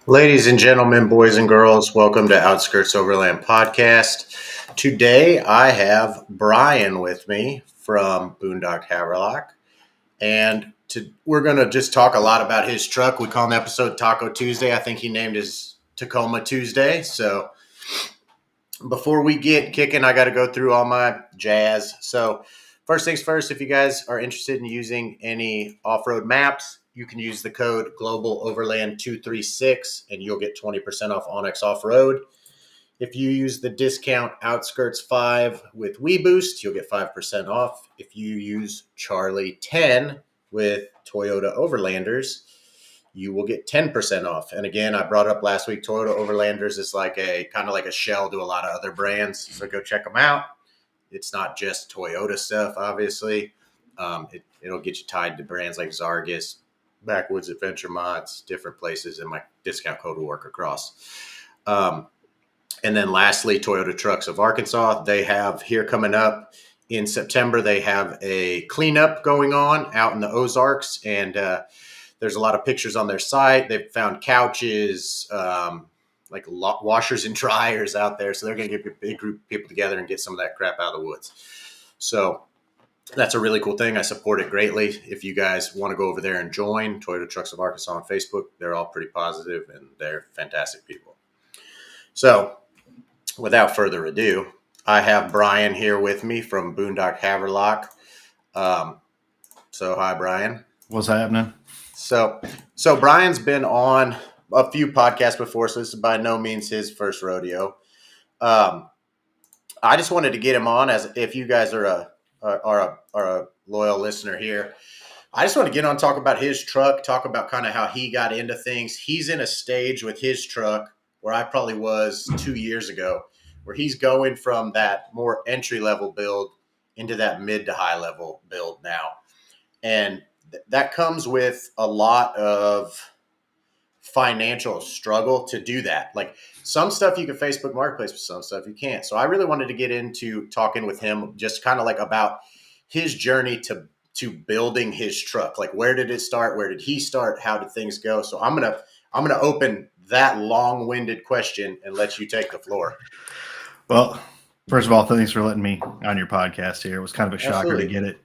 Ladies and gentlemen, boys and girls, welcome to Outskirts Overland Podcast. Today I have Brian with me from Boondock Haverlock, and we're going to just talk a lot about his truck. We call the episode Taco Tuesday. I think he named his Tacoma Tuesday. So before we get kicking, I got to go through all my jazz. So first things first, if you guys are interested in using any off-road maps, you can use the code Global Overland 236 and you'll get 20% off Onyx Off-Road. If you use the discount Outskirts 5 with WeBoost, you'll get 5% off. If you use Charlie 10 with Toyota Overlanders, you will get 10% off. And again, I brought up last week, Toyota Overlanders is like a kind of like a shell to a lot of other brands. So go check them out. It's not just Toyota stuff, obviously. It'll get you tied to brands like Zargus, Backwoods Adventure Mods, different places, and my discount code will work across. And then lastly, Toyota Trucks of Arkansas. They have here coming up in September, they have a cleanup going on out in the Ozarks. And there's a lot of pictures on their site. They've found couches, like washers and dryers out there. So they're going to get a big group of people together and get some of that crap out of the woods. So that's a really cool thing. I support it greatly. If you guys want to go over there and join Toyota Trucks of Arkansas on Facebook, they're all pretty positive and they're fantastic people. So without further ado, I have Brian here with me from Boondock Haverlock. So hi, Brian. What's happening? So Brian's been on a few podcasts before, so this is by no means his first rodeo. I just wanted to get him on, as if you guys are a loyal listener here. I just want to get on, talk about his truck, talk about kind of how he got into things. He's in a stage with his truck where I probably was 2 years ago, where he's going from that more entry-level build into that mid to high-level build now. And that comes with a lot of financial struggle to do that. Like some stuff you can Facebook Marketplace, but some stuff you can't. So I really wanted to get into talking with him just kind of like about his journey to building his truck. Like where did it start? Where did he start? How did things go? So I'm gonna open that long-winded question and let you take the floor. Well, first of all, thanks for letting me on your podcast here. It was kind of a shocker Absolutely. to get it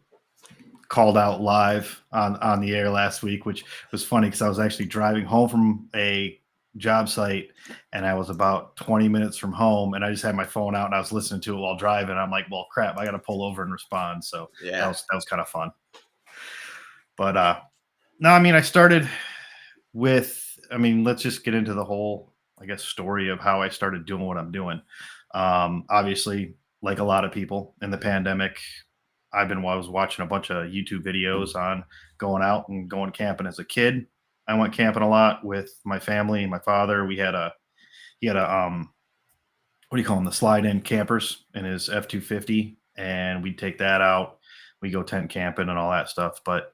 called out live on the air last week, which was funny because I was actually driving home from a job site and I was about 20 minutes from home and I just had my phone out and I was listening to it while driving. I'm like, well, crap, I got to pull over and respond. So yeah, that was kind of fun. But no, I mean, I started with, let's just get into the whole, I guess, story of how I started doing what I'm doing. Obviously, like a lot of people in the pandemic, I was watching a bunch of YouTube videos on going out and going camping as a kid. I went camping a lot with my family and my father. He had a what do you call them? The slide-in campers in his F-250. And we'd take that out. We go tent camping and all that stuff. But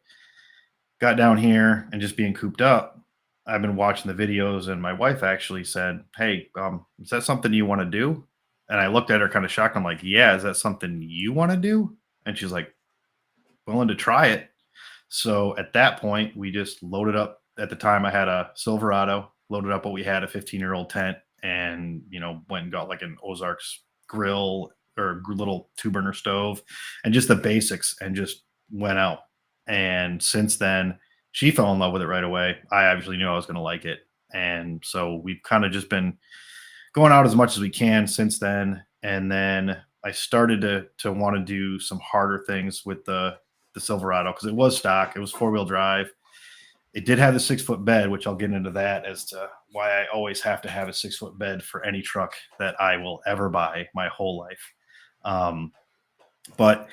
got down here and just being cooped up, I've been watching the videos and my wife actually said, hey, is that something you want to do? And I looked at her kind of shocked. I'm like, yeah, is that something you want to do? And she's like, willing to try it. So at that point, we just loaded up. At the time, I had a Silverado, loaded up what we had, a 15-year-old tent, and, went and got like an Ozarks grill or little 2-burner stove and just the basics and just went out. And since then, she fell in love with it right away. I obviously knew I was going to like it. And so we've kind of just been going out as much as we can since then. And then I started to want to do some harder things with the Silverado because it was stock. It was 4-wheel drive. It did have the 6-foot bed, which I'll get into that as to why I always have to have a 6-foot bed for any truck that I will ever buy my whole life. But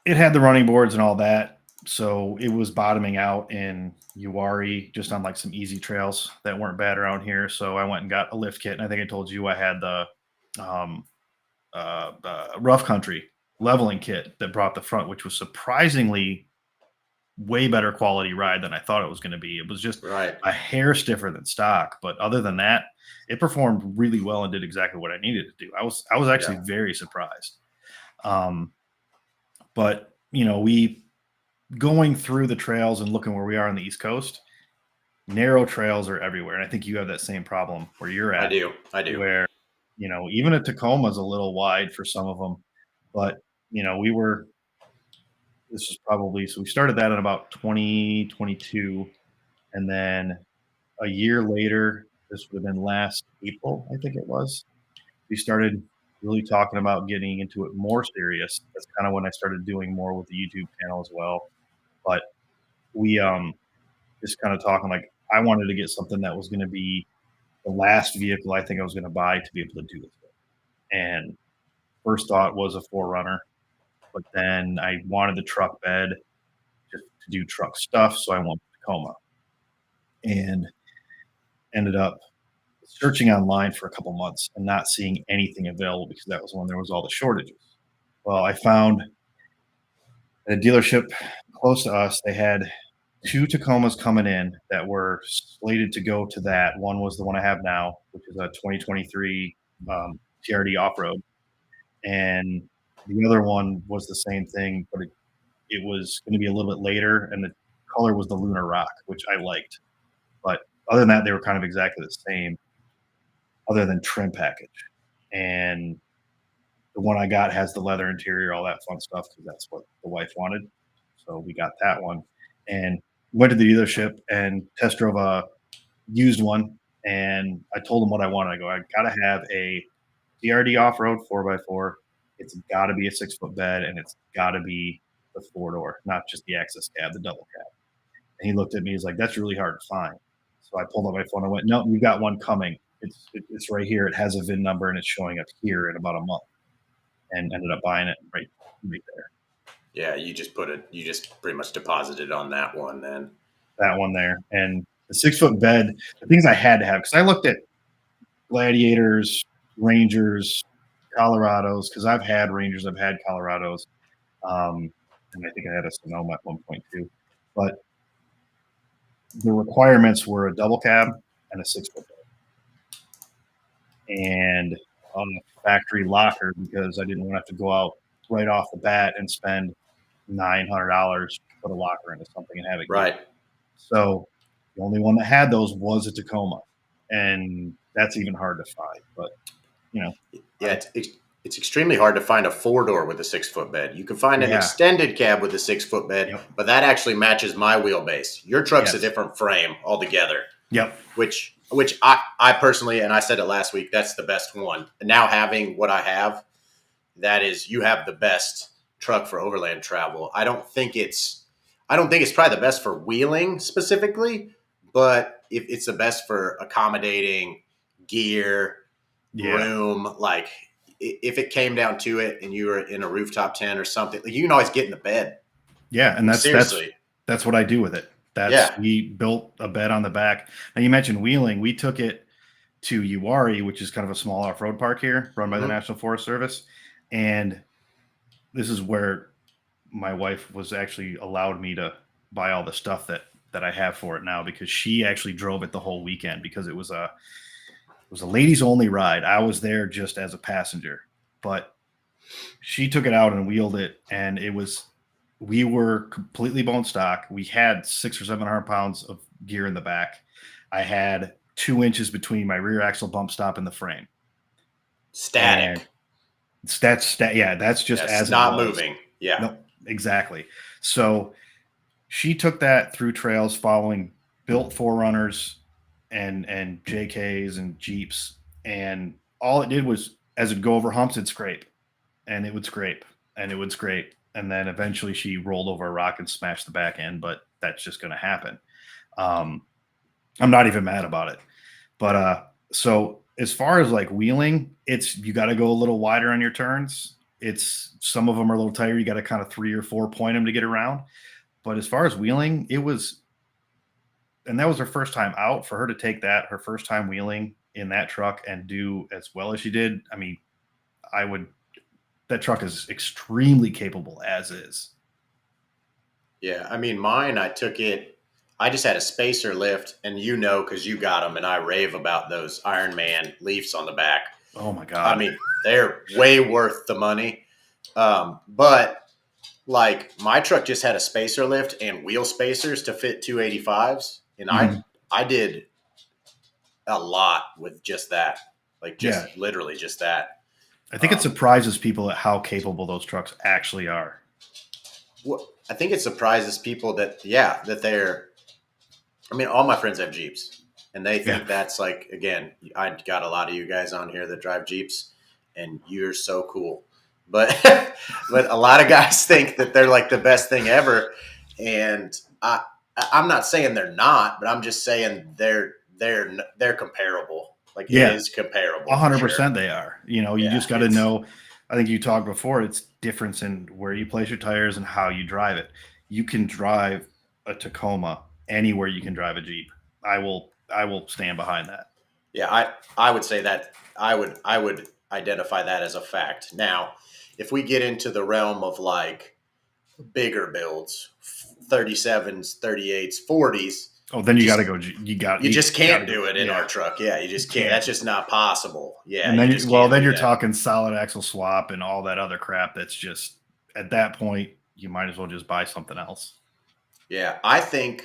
it had the running boards and all that. So it was bottoming out in Uwharrie, just on like some easy trails that weren't bad around here. So I went and got a lift kit. And I think I told you I had the rough country leveling kit that brought the front, which was surprisingly way better quality ride than I thought it was going to be. It was just a hair stiffer than stock, but other than that, it performed really well and did exactly what I needed to do. I was actually very surprised. But we going through the trails and looking where we are on the East Coast, narrow trails are everywhere. And I think you have that same problem where you're I at, do. I do. where, even a Tacoma's a little wide for some of them. But, this was probably, so we started that in about 2022. And then a year later, this would have been last April, I think it was, we started really talking about getting into it more serious. That's kind of when I started doing more with the YouTube channel as well. But we just kind of talking like I wanted to get something that was going to be the last vehicle I think I was going to buy to be able to do this with. And first thought was a Forerunner, but then I wanted the truck bed just to do truck stuff, so I went to Tacoma and ended up searching online for a couple months and not seeing anything available because that was when there was all the shortages. Well, I found at a dealership close to us, they had two Tacomas coming in that were slated to go to that. One was the one I have now, which is a 2023 TRD off road, and the other one was the same thing, but it was going to be a little bit later, and the color was the Lunar Rock, which I liked. But other than that, they were kind of exactly the same, other than trim package. And the one I got has the leather interior, all that fun stuff, because that's what the wife wanted. So we got that one and went to the dealership and test drove a used one. And I told them what I wanted. I go, I got to have a DRD off road 4x4. It's got to be a 6-foot bed, and it's got to be the 4-door, not just the access cab, the double cab. And he looked at me. He's like, that's really hard to find. So I pulled up my phone. I went, no, we got one coming. It's right here. It has a VIN number, and it's showing up here in about a month. And ended up buying it right there. Yeah, you just pretty much deposited on that one then. That one there. And the 6-foot bed, the things I had to have, because I looked at Gladiators, Rangers, Colorados, because I've had Rangers, I've had Colorados, and I think I had a Sonoma at one point too. But the requirements were a double cab and a 6-foot bed. And on the factory locker, because I didn't want to have to go out right off the bat and spend $900 to put a locker into something and have it right. So the only one that had those was a Tacoma, and that's even hard to find. But yeah, it's extremely hard to find a 4-door with a 6-foot bed. You can find an extended cab with a 6-foot bed, but that actually matches my wheelbase. Your truck's a different frame altogether. Yep. Which I personally, and I said it last week, that's the best one. And now having what I have, you have the best truck for overland travel. I don't think it's probably the best for wheeling specifically, but it's the best for accommodating gear, room. Like if it came down to it and you were in a rooftop tent or something, you can always get in the bed. Yeah. And that's what I do with it. We built a bed on the back. Now you mentioned wheeling. We took it to Uwharrie, which is kind of a small off-road park here run by the National Forest Service. And this is where my wife was actually allowed me to buy all the stuff that I have for it now, because she actually drove it the whole weekend, because it was a ladies only ride. I was there just as a passenger, but she took it out and wheeled it, and we were completely bone stock. We had 600 or 700 pounds of gear in the back. I had 2 inches between my rear axle bump stop and the frame. Static. That's just as not moving. Yeah. No, exactly. So she took that through trails following built Forerunners and JKs and Jeeps, and all it did was, as it'd go over humps, it'd scrape, and it would scrape, and it would scrape, and then eventually she rolled over a rock and smashed the back end. But that's just going to happen. I'm not even mad about it. But so as far as like wheeling, you got to go a little wider on your turns. Some of them are a little tighter. You got to kind of 3 or 4 point them to get around. But as far as wheeling, and that was her first time out. For her to take her first time wheeling in that truck and do as well as she did, I mean, that truck is extremely capable as is. Yeah. I mean, mine, I just had a spacer lift, and because you got them, and I rave about those Iron Man Leafs on the back. Oh my God. I mean, they're way worth the money. But like my truck just had a spacer lift and wheel spacers to fit 285s. And I did a lot with just that, like Yeah. just literally just that. I think it surprises people at how capable those trucks actually are. Well, I think it surprises people that they're. I mean, all my friends have Jeeps, and they think that's like, again, I got a lot of you guys on here that drive Jeeps, and you're so cool. But but a lot of guys think that they're like the best thing ever, and I'm not saying they're not, but I'm just saying they're comparable. Like it is comparable for 100% sure. they are. You Yeah, just got to know. I think you talked before. It's difference in where you place your tires and how you drive it. You can drive a Tacoma anywhere you can drive a Jeep. I will stand behind that. Yeah, I would say that I would identify that as a fact. Now, if we get into the realm of like bigger builds, 37s, 38s, 40s, Oh, then you got to just go. you just can't do it in our truck. Yeah, you just can't. That's just not possible. Yeah, and then you just can't then do you're that. talking solid axle swap and all that other crap. That's just at that point you might as well just buy something else. Yeah, I think.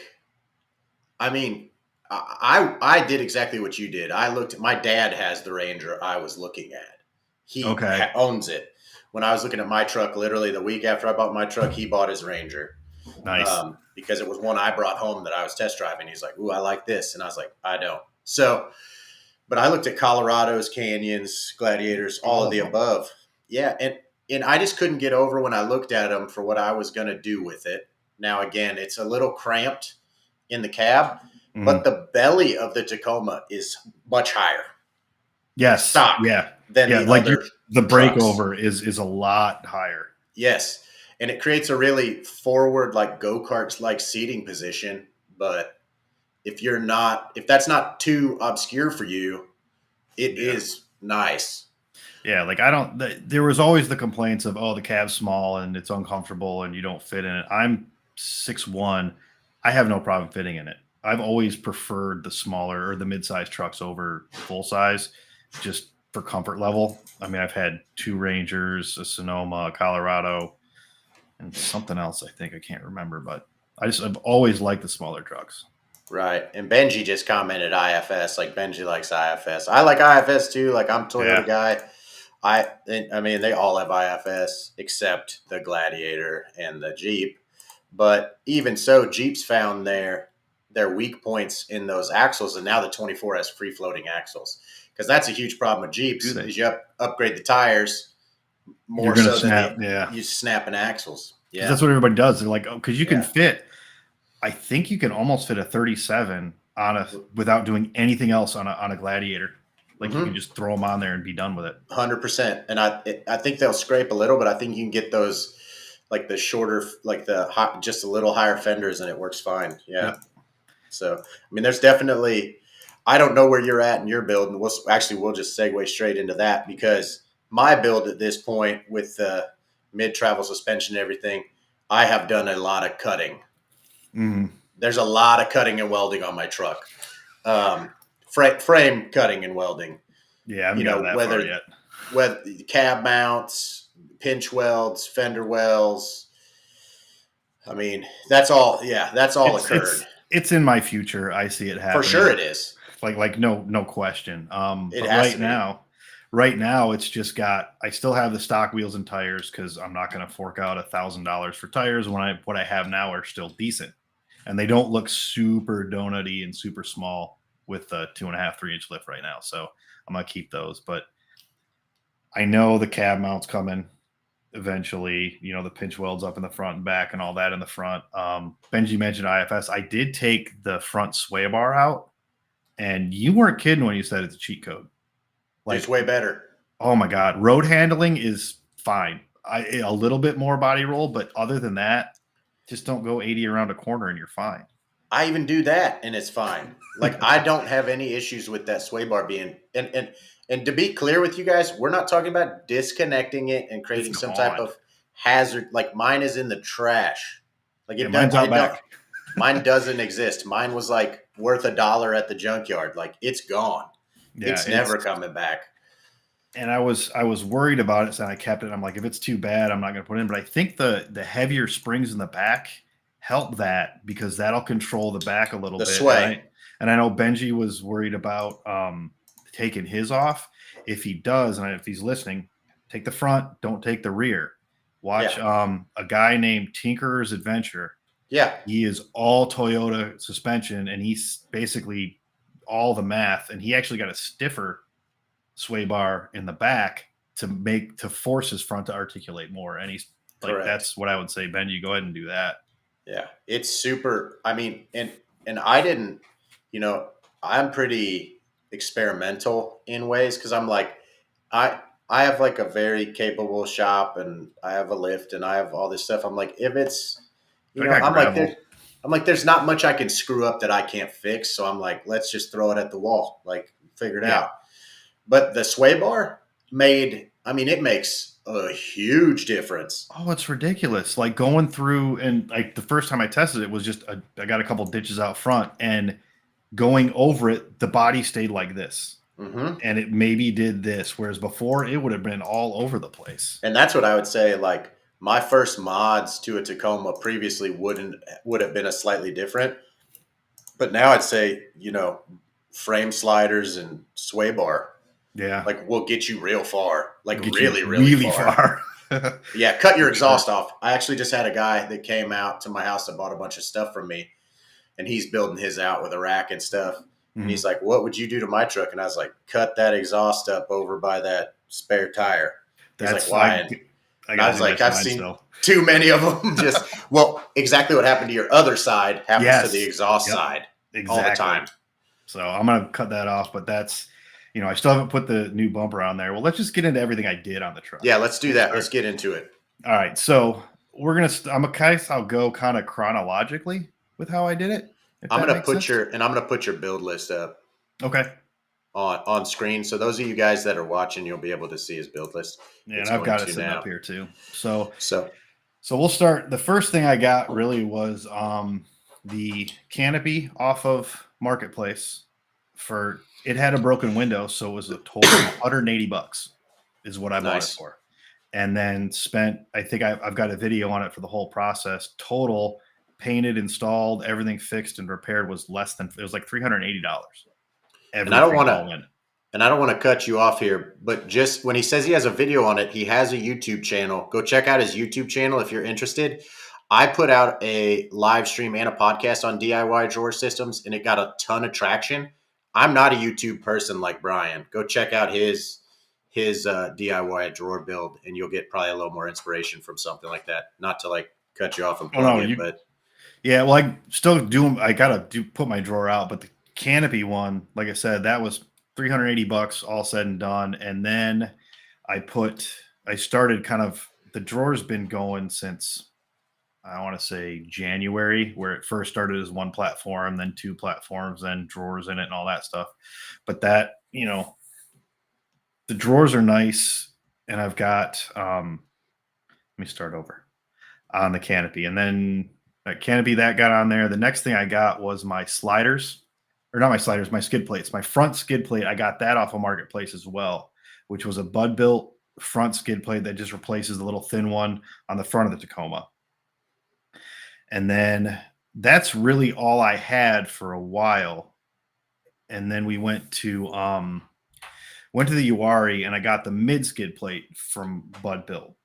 I mean, I did exactly what you did. I looked. My dad has the Ranger I was looking at. He owns it. When I was looking at my truck, literally the week after I bought my truck, he bought his Ranger. Nice. Because it was one I brought home that I was test driving. He's like, "Ooh, I like this," and I was like, "I don't." So, but I looked at Colorados, Canyons, Gladiators, all of the above. Yeah, and I just couldn't get over when I looked at them for what I was going to do with it. Now, again, it's a little cramped in the cab, but the belly of the Tacoma is much higher. Yes. Stock. Yeah. Than the other. The breakover is a lot higher. Yes. And it creates a really forward, like go-karts like seating position. But if that's not too obscure for you, it is nice. Yeah, like there was always the complaints of, oh, the cab's small and it's uncomfortable and you don't fit in it. I'm 6'1". I have no problem fitting in it. I've always preferred the smaller or the mid-size trucks over full size, just for comfort level. I mean, I've had 2 Rangers, a Sonoma, a Colorado, and something else I think I can't remember, but I've always liked the smaller trucks. Right. And Benji just commented IFS. Like Benji likes IFS. I like IFS too. Like I'm a Toyota guy. I mean, they all have IFS except the Gladiator and the Jeep. But even so, Jeep's found their weak points in those axles, and now the 24 has free floating axles, because that's a huge problem with Jeeps. Is you upgrade the tires more so than you snapping axles. Yeah, that's what everybody does. They're like, oh, because you can fit. I think you can almost fit a 37 without doing anything else on a Gladiator. Like you can just throw them on there and be done with it. 100%. And I think they'll scrape a little, but I think you can get those like the shorter, like just a little higher fenders, and it works fine. Yeah. Yep. So I mean, there's definitely. I don't know where you're at in your build, and we'll just segue straight into that, because my build at this point with the mid-travel suspension and everything, I have done a lot of cutting. Mm-hmm. There's a lot of cutting and welding on my truck. Frame cutting and welding. Yeah, I haven't gotten that far yet. Whether cab mounts, pinch welds, fender welds. I mean, that's all. Yeah, that's all occurred. It's in my future. I see it happening. For sure, it is. Like no question. But right now, it's just got. I still have the stock wheels and tires because I'm not going to fork out $1,000 for tires when what I have now are still decent, and they don't look super donutty and super small with the 2.5, 3-inch lift right now. So I'm gonna keep those. But I know the cab mount's coming eventually. The pinch welds up in the front and back and all that in the front. Benji mentioned IFS. I did take the front sway bar out, and you weren't kidding when you said it's a cheat code. Like, it's way better. Oh my God. Road handling is fine. A little bit more body roll, but other than that, just don't go 80 around a corner and you're fine. I even do that and it's fine. Like I don't have any issues with that sway bar being and to be clear with you guys, we're not talking about disconnecting it and creating some type of hazard. Like mine is in the trash. Like mine doesn't exist. Mine was like worth $1 at the junkyard. Like it's gone. Yeah, it's never coming back. And I was worried about it, so I kept it. I'm like, if it's too bad, I'm not going to put it in. But I think the heavier springs in the back help that, because that'll control the back a little bit. Sway. And I know Benji was worried about taking his off. If he does, and if he's listening, take the front, don't take the rear. Watch a guy named Tinkerer's Adventure. Yeah. He is all Toyota suspension, and he's basically all the math. And he actually got a stiffer sway bar in the back to force his front to articulate more. And he's like, Correct. that's what I would say, Benji, go ahead and do that. Yeah, it's super. I mean, and I didn't, I'm pretty experimental in ways because I'm like, I have like a very capable shop and I have a lift and I have all this stuff. I'm like, if it's, I got gravel. I'm like, there's not much I can screw up that I can't fix. So I'm like, let's just throw it at the wall, like figure it out. But the sway bar it makes a huge difference. Oh, it's ridiculous. Like going through and like the first time I tested it was just I got a couple ditches out front and going over it, the body stayed like this. Mm-hmm. And it maybe did this, whereas before it would have been all over the place. And that's what I would say. Like my first mods to a Tacoma previously would have been a slightly different, but now I'd say frame sliders and sway bar, like will get you real far, like really far. Yeah, cut your exhaust off. I actually just had a guy that came out to my house that bought a bunch of stuff from me, and he's building his out with a rack and stuff. Mm-hmm. And he's like, "What would you do to my truck?" And I was like, "Cut that exhaust up over by that spare tire." He's like, "Why?" I was like, "I've seen too many of them." Just exactly what happened to your other side happens to the exhaust side all the time. So I'm gonna cut that off, but that's I still haven't put the new bumper on there. Well, let's just get into everything I did on the truck. Yeah, let's do that. Let's get into it. All right, so I'll go kind of chronologically with how I did it. I'm gonna put your build list up. Okay. On screen, so those of you guys that are watching, you'll be able to see his build list. Yeah, and I've got it sitting up here too. So we'll start. The first thing I got really was the canopy off of Marketplace. It had a broken window, so it was a total $180 is what I bought it for. And then spent, I think I've got a video on it for the whole process. Total painted, installed, everything fixed and repaired was it was like $380. And I don't want to cut you off here, but just when he says he has a video on it, he has a YouTube channel. Go check out his YouTube channel if you're interested. I put out a live stream and a podcast on DIY drawer systems, and it got a ton of traction. I'm not a YouTube person like Brian. Go check out his DIY drawer build, and you'll get probably a little more inspiration from something like that. Not to like cut you off and plug it, but yeah, well, I still do. I gotta put my drawer out, but the canopy one, like I said, that was $380 all said and done. And then I started the drawer's been going since I want to say January, where it first started as one platform, then two platforms, then drawers in it and all that stuff. But that, the drawers are nice. And I've got, let me start over on the canopy. And then that canopy that got on there. The next thing I got was my sliders. Or not my sliders, my skid plates. My front skid plate, I got that off of Marketplace as well, which was a Bud built front skid plate that just replaces the little thin one on the front of the Tacoma. And then that's really all I had for a while. And then we went to the Uwari, and I got the mid skid plate from Bud Build.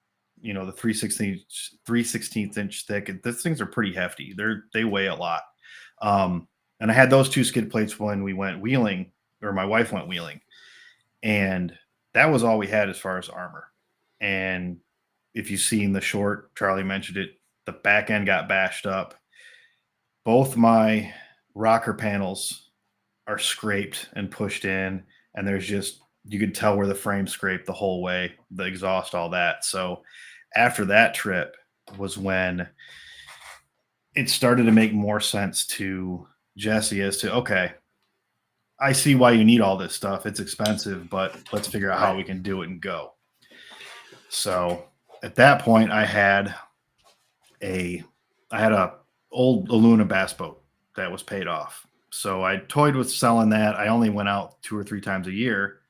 The 3/16 inch thick. These things are pretty hefty. They weigh a lot. And I had those two skid plates when we went wheeling, or my wife went wheeling. And that was all we had as far as armor. And if you've seen the short, Charlie mentioned it, the back end got bashed up. Both my rocker panels are scraped and pushed in. And you could tell where the frame scraped the whole way, the exhaust, all that. So after that trip was when it started to make more sense to Jesse as to, okay, I see why you need all this stuff. It's expensive, but let's figure out how we can do it and go. So at that point, I had a old Luna bass boat that was paid off. So I toyed with selling that. I only went out 2 or 3 times a year.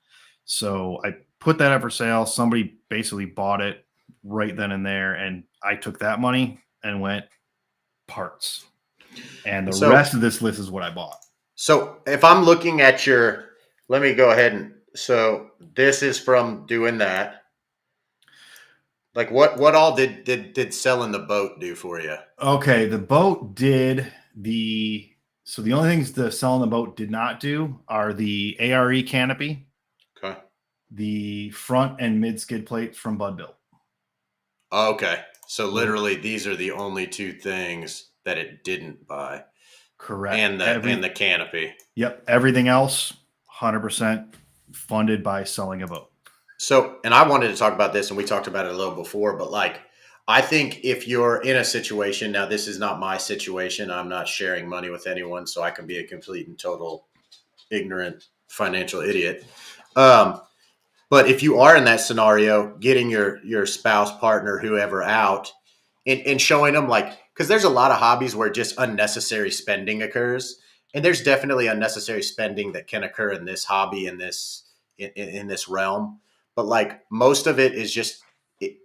So I put that up for sale. Somebody basically bought it right then and there. And I took that money and went parts. And the rest of this list is what I bought. So if I'm looking at let me go ahead so this is from doing that. Like what all did selling the boat do for you? Okay, the boat did the only things the selling the boat did not do are the ARE canopy, Okay. the front and mid skid plates from Bud Built. Okay. So So literally these are the only two things that it didn't buy. correct. And the canopy. Yep, everything else 100% funded by selling a boat. So, and I wanted to talk about this, and we talked about it a little before, but like, I think if you're in a situation, now this is not my situation, I'm not sharing money with anyone, so I can be a complete and total ignorant financial idiot. Um, but if you are in that scenario, getting your spouse, partner, whoever out and showing them like, because there's a lot of hobbies where just unnecessary spending occurs, and there's definitely unnecessary spending that can occur in this hobby in this realm. But like most of it is it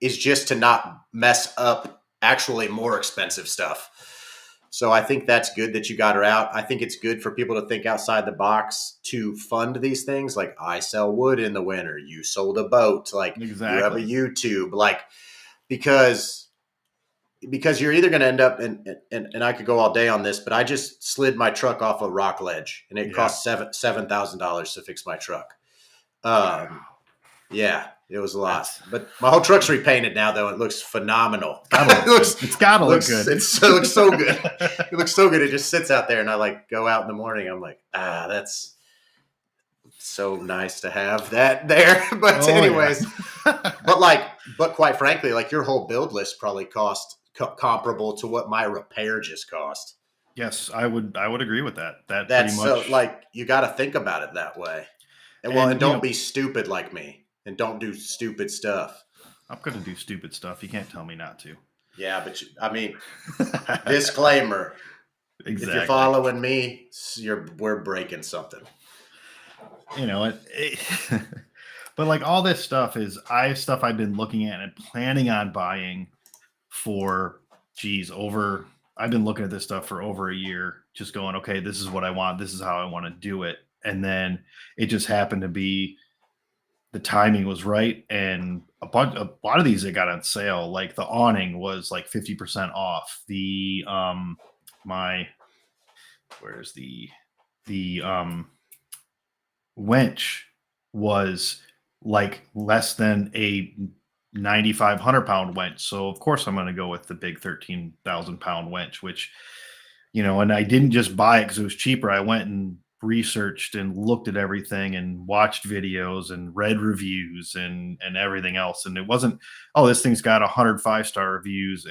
is just to not mess up actually more expensive stuff. So I think that's good that you got her out. I think it's good for people to think outside the box to fund these things. Like I sell wood in the winter. You sold a boat. Like you have a Exactly. YouTube. Like because you're either going to end up and I could go all day on this, but I just slid my truck off a rock ledge and it Yeah. cost $7,000 to fix my truck. Wow. Yeah, it was a lot, That's but my whole truck's repainted now though. It looks phenomenal. gotta it look good. It's gotta look looks good. it looks so good. It looks so good. It just sits out there, and I like go out in the morning. I'm like, that's so nice to have that there. But Oh yeah. anyways, but quite frankly, like your whole build list probably cost comparable to what my repair just cost. Yes, I would agree with that. That pretty That's so much. like you got to think about it that way. And And don't be stupid like me, and don't do stupid stuff. I'm gonna do stupid stuff. You can't tell me not to. Yeah, but I mean, disclaimer: if you're Exactly. following me, we're breaking something. But like all this stuff is stuff I've been looking at and planning on buying for geez over I've been looking at this stuff for over a year, just going, okay, this is what I want, this is how I want to do it. And then it just happened to be the timing was right, and a lot of these that got on sale, like the awning was like 50% off. The my where's the winch was like less than a 9,500 pound winch. So of course I'm going to go with the big 13,000 pound winch, which, and I didn't just buy it because it was cheaper. I went and researched and looked at everything and watched videos and read reviews and everything else. And it wasn't, oh, this thing's got 105 star reviews,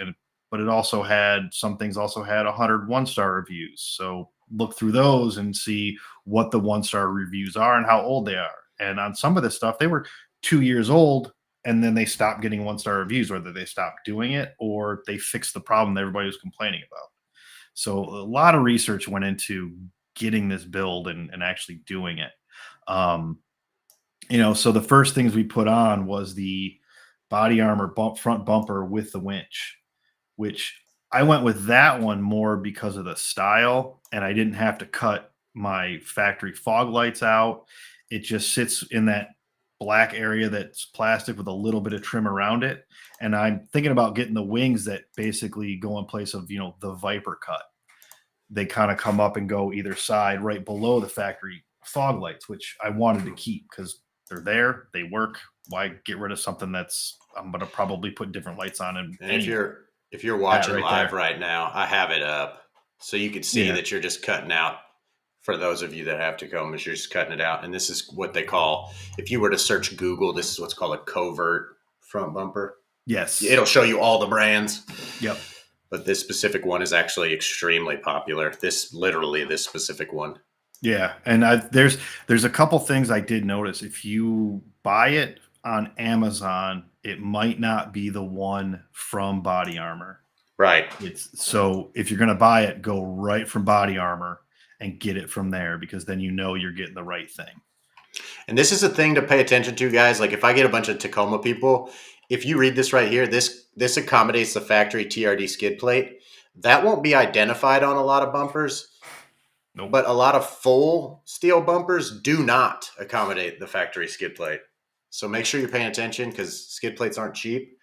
but it also had some things also had 101 star reviews. So look through those and see what the 1 star reviews are and how old they are. And on some of this stuff, they were 2 years old, and then they stopped getting 1 star reviews, whether they stopped doing it or they fixed the problem that everybody was complaining about. So a lot of research went into getting this build and actually doing it. Um, so the first things we put on was the body armor front bumper with the winch, which I went with that one more because of the style, and I didn't have to cut my factory fog lights out. It just sits in that black area that's plastic with a little bit of trim around it. And I'm thinking about getting the wings that basically go in place of, the Viper cut. They kind of come up and go either side right below the factory fog lights, which I wanted to keep because they're there, they work. Why get rid of something that's I'm going to probably put different lights on and And anyway. if you're That watching right live there. right now, I have it up so you can see Yeah. that you're just cutting out. For those of you that have Tacomas, you're just cutting it out, and this is what they call. If you were to search Google, this is what's called a covert front bumper. Yes. It'll show you all the brands. Yep. But this specific one is actually extremely popular. This specific one. Yeah, and there's a couple things I did notice. If you buy it on Amazon, it might not be the one from Body Armor. Right. So if you're going to buy it, go right from Body Armor and get it from there, because then you're getting the right thing. And this is a thing to pay attention to, guys. Like if I get a bunch of Tacoma people, if you read this right here, this accommodates the factory TRD skid plate. That won't be identified on a lot of bumpers. Nope. but a lot of full steel bumpers do not accommodate the factory skid plate. So make sure you're paying attention because skid plates aren't cheap.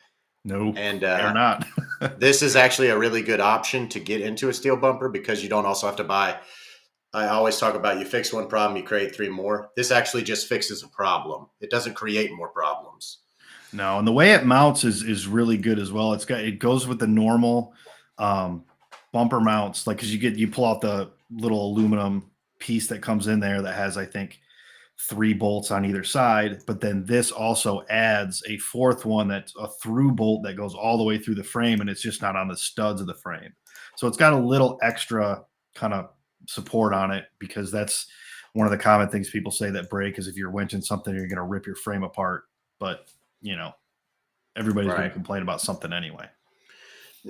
Nope. And They're not. this is actually a really good option to get into a steel bumper because you don't also have to buy. I always talk about you fix one problem, you create three more. This actually just fixes a problem. It doesn't create more problems. No, and the way it mounts is really good as well. It goes with the normal um, bumper mounts, like because you pull out the little aluminum piece that comes in there that has, I think, 3 bolts on either side. But then this also adds a fourth one that's a through bolt that goes all the way through the frame, and it's just not on the studs of the frame. So it's got a little extra kind of support on it because that's one of the common things people say that break is if you're winching something, you're going to rip your frame apart. But you know, everybody's going to Right. complain about something anyway.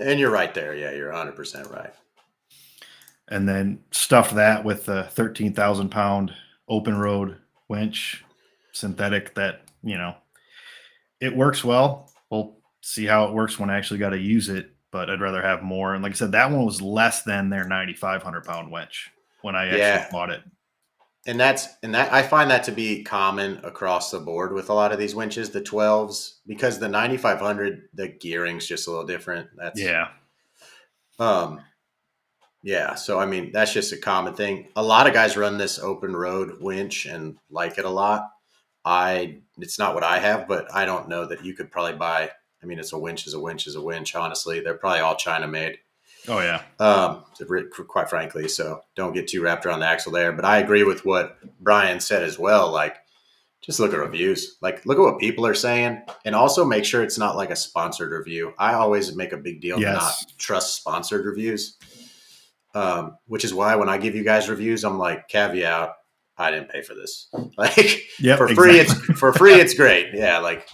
And you're right there. Yeah, you're 100% right. And then stuff that with the 13,000 pound open road winch synthetic that, it works well. We'll see how it works when I actually got to use it, but I'd rather have more. And like I said, that one was less than their 9,500 pound winch when I actually Yeah. bought it. And that I find that to be common across the board with a lot of these winches, the 12s, because the 9500, the gearing's just a little different. Yeah. Um, yeah. So, I mean, that's just a common thing. A lot of guys run this open road winch and like it a lot. It's not what I have, but I don't know that you could probably buy. I mean, it's a winch is a winch is a winch. Honestly, they're probably all China made. Oh, yeah. Quite frankly, so don't get too wrapped around the axle there. But I agree with what Brian said as well. Like, just look at reviews. Like, look at what people are saying, and also make sure it's not like a sponsored review. I always make a big deal to not trust sponsored reviews, which is why when I give you guys reviews, I'm like, caveat: I didn't pay for this. Like, free, it's great. Yeah, like,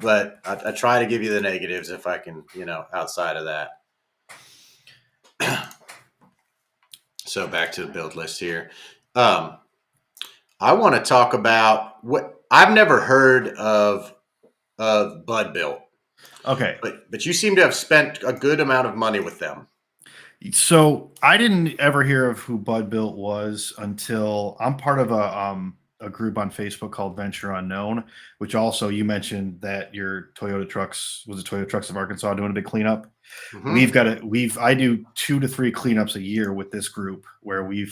but I try to give you the negatives if I can, outside of that. So back to the build list here. I want to talk about what I've never heard of Bud Built. Okay. But you seem to have spent a good amount of money with them. So I didn't ever hear of who Bud Built was until I'm part of a group on Facebook called Venture Unknown, which also you mentioned that your Toyota Trucks of Arkansas doing a big cleanup. Mm-hmm. I do 2 to 3 cleanups a year with this group where we're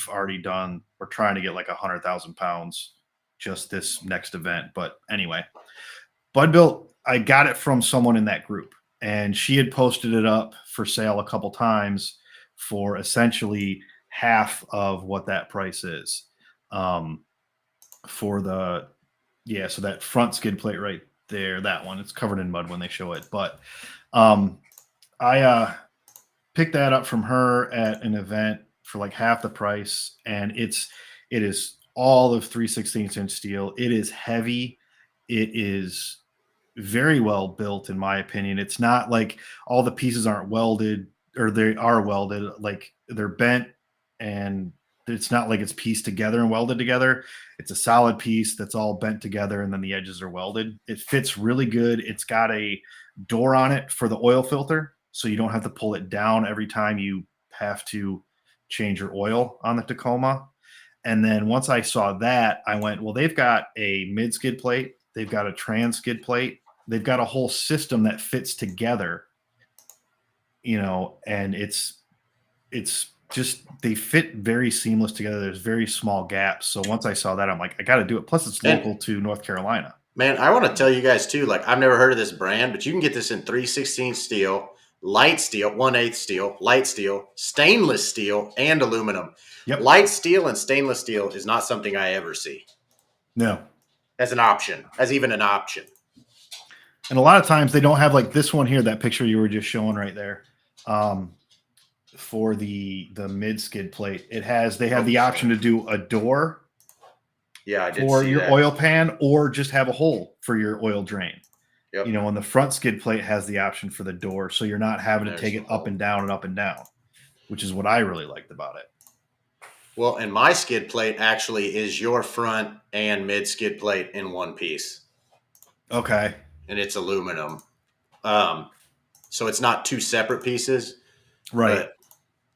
trying to get like 100,000 pounds just this next event. But anyway, Bud Built, I got it from someone in that group and she had posted it up for sale a couple times for essentially half of what that price is. So that front skid plate right there, that one, it's covered in mud when they show it. But I picked that up from her at an event for like half the price, and it is all of 3/16" steel. It is heavy. It is very well built, in my opinion. It's not like all the pieces aren't welded, or they are welded, like they're bent, and it's not like it's pieced together and welded together. It's a solid piece that's all bent together, and then the edges are welded. It fits really good. It's got a door on it for the oil filter, so you don't have to pull it down every time you have to change your oil on the Tacoma. And then once I saw that, I went, well, they've got a mid skid plate, they've got a trans skid plate, they've got a whole system that fits together, and it's just, they fit very seamless together. There's very small gaps. So once I saw that, I'm like, I got to do it. Plus it's local to North Carolina. Man, I want to tell you guys too, like I've never heard of this brand, but you can get this in 3/16 steel, light steel, 1/8 steel, light steel, stainless steel, and aluminum. Yep. Light steel and stainless steel is not something I ever see. No. As even an option. And a lot of times they don't have like this one here, that picture you were just showing right there. For the mid skid plate, they have the option to do a door. Yeah, I did for see your that. oil pan, or just have a hole for your oil drain. Yep. And the front skid plate has the option for the door, so you're not having to take it up and down, which is what I really liked about it. Well, and my skid plate actually is your front and mid skid plate in one piece. Okay. And it's aluminum. So it's not two separate pieces. Right.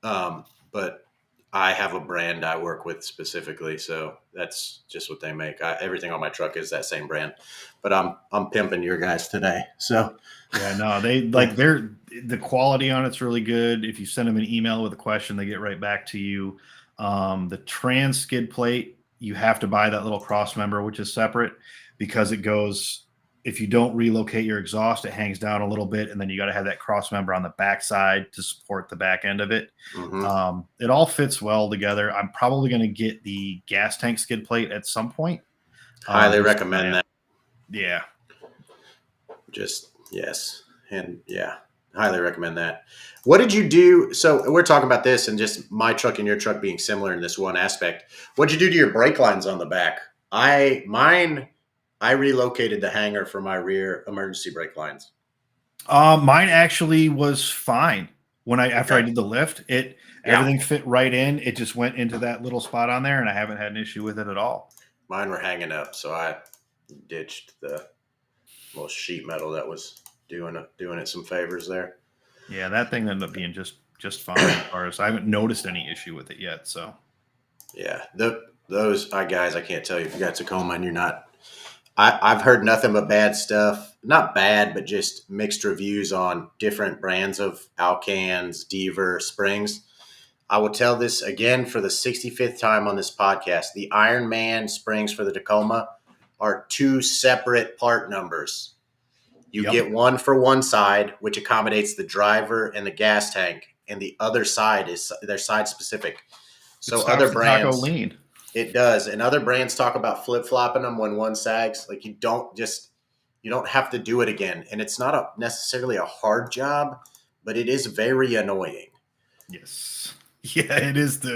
But I have a brand I work with specifically, so that's just what they make. Everything on my truck is that same brand, but I'm pimping your guys today. So Yeah, no, the quality on it's really good. If you send them an email with a question, they get right back to you. The trans skid plate, you have to buy that little cross member, which is separate because it goes. If you don't relocate your exhaust, it hangs down a little bit, and then you got to have that cross member on the back side to support the back end of it. It all fits well together. I'm probably going to get the gas tank skid plate at some point. highly recommend that. Yeah. Just yes, and yeah, highly recommend that. What did you do? So we're talking about this and just my truck and your truck being similar in this one aspect. What'd you do to your brake lines on the back? I relocated the hanger for my rear emergency brake lines. Mine actually was fine after I did the lift. Everything fit right in. It just went into that little spot on there, and I haven't had an issue with it at all. Mine were hanging up, so I ditched the little sheet metal that was doing it some favors there. Yeah, that thing ended up being just fine as far as I haven't noticed any issue with it yet. So yeah, those guys, I can't tell you if you got Tacoma and you're not. I've heard nothing but bad stuff. Not bad, but just mixed reviews on different brands of Alcans, Deaver, Springs. I will tell this again for the 65th time on this podcast. The Iron Man springs for the Tacoma are two separate part numbers. You get one for one side, which accommodates the driver and the gas tank, and the other side is their side specific. So other brands, lean. It does, and other brands talk about flip flopping them when one sags. Like you don't have to do it again, and it's not necessarily a hard job, but it is very annoying. Yes, yeah, it is. I